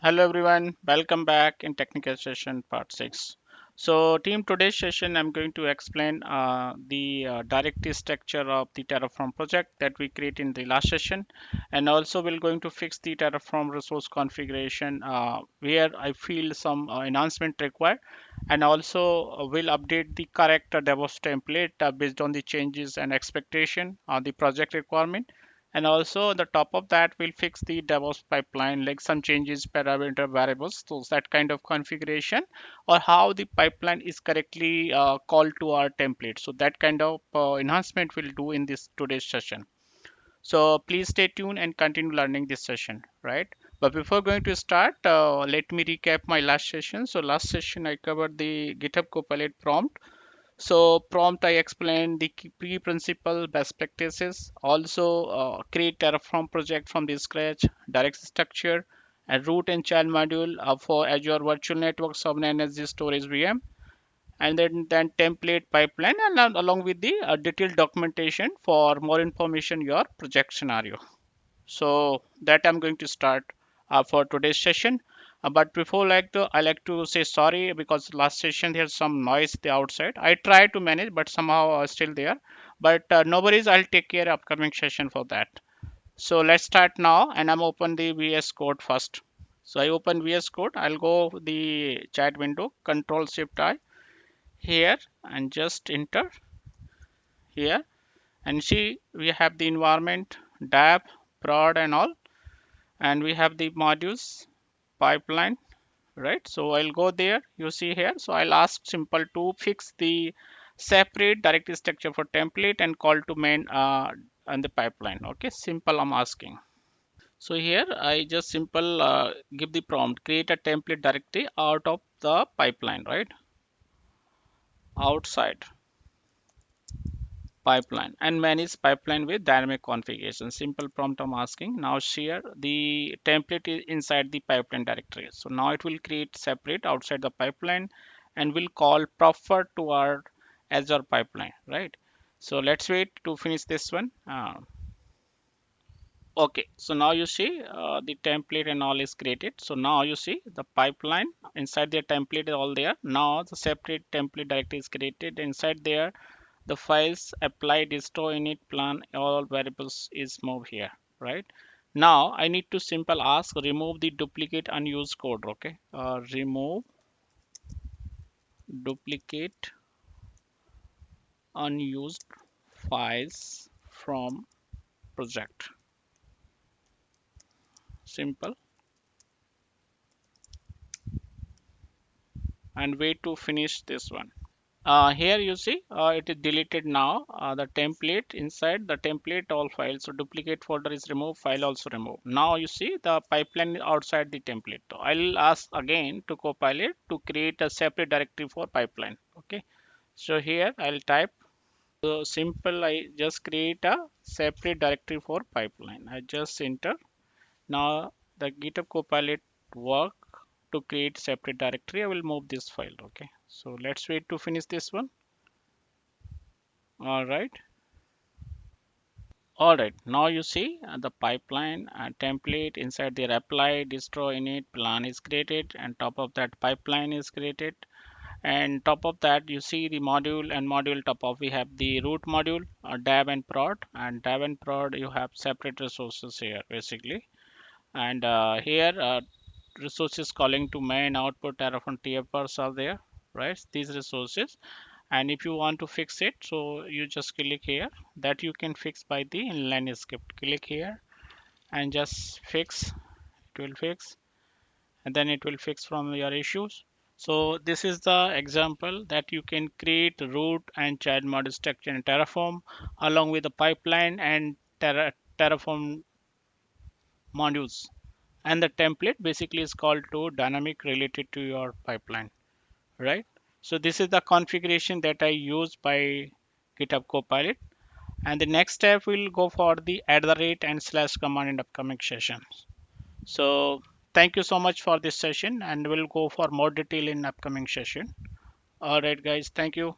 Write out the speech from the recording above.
Hello everyone, welcome back in technical session part 6. So team, today's session I'm going to explain the directory structure of the Terraform project that we create in the last session, and also we're going to fix the Terraform resource configuration where I feel some enhancement required, and also we'll update the correct DevOps template based on the changes and expectation on the project requirement. And also on the top of that, we'll fix the DevOps pipeline, like some changes, parameter variables, so that kind of configuration, or how the pipeline is correctly called to our template. So that kind of enhancement we'll do in this today's session. So please stay tuned and continue learning this session, right? But before going to start, let me recap my last session. So last session I covered the GitHub Copilot prompt. So prompt I explained the key principle, best practices, also create Terraform project from the scratch, direct structure, and root and child module for Azure Virtual Network Sovereign Energy Storage VM, and then template pipeline, and along with the detailed documentation for more information your project scenario. So that I'm going to start for today's session. But before I like to say sorry because last session there's some noise the outside. I try to manage, but somehow still there. But no worries, I'll take care upcoming session for that. So let's start now, and I'm open the VS Code first. So I open VS Code. I'll go the chat window, Control Shift I here, and just enter here, and see we have the environment, dab, prod, and all, and we have the modules pipeline, right? So I'll go there, you see here. So I'll ask simple to fix the separate directory structure for template and call to main and the pipeline. Okay, simple I'm asking. So here I just simple give the prompt, create a template directory out of the pipeline, right? Outside pipeline, and manage pipeline with dynamic configuration. Simple prompt I'm asking. Now share the template is inside the pipeline directory. So now it will create separate outside the pipeline and will call prefer to our Azure pipeline, right? So let's wait to finish this one. Okay, so now you see the template and all is created. So now you see the pipeline inside the template is all there. Now the separate template directory is created. Inside there the files apply distro init plan all variables is moved here, right? Now I need to simple ask remove the duplicate unused code. Okay, remove duplicate unused files from project. Simple, and wait to finish this one. Here you see it is deleted now. The template inside the template all files. So duplicate folder is removed, file also removed. Now you see the pipeline outside the template. So I'll ask again to Copilot to create a separate directory for pipeline. Okay. So here I'll type. So simple. I just create a separate directory for pipeline. I just enter. Now the GitHub Copilot work to create separate directory. I will move this file. Okay. So let's wait to finish this one. All right. All right. Now you see the pipeline template inside the apply distro init plan is created, and top of that pipeline is created. And top of that you see the module, and module top of we have the root module, dab and prod, and dab and prod you have separate resources here basically. And here resources calling to main output Terraform TFRs are there, right? These resources, and if you want to fix it, so you just click here, that you can fix by the inline script. Click here and just fix, it will fix, and then it will fix from your issues. So this is the example that you can create root and child module structure in Terraform along with the pipeline and Terraform modules, and the template basically is called to dynamic related to your pipeline, right? So this is the configuration that I use by GitHub Copilot. And the next step will go for the @ and / command in upcoming sessions. So thank you so much for this session, and we'll go for more detail in upcoming session. All right, guys, thank you.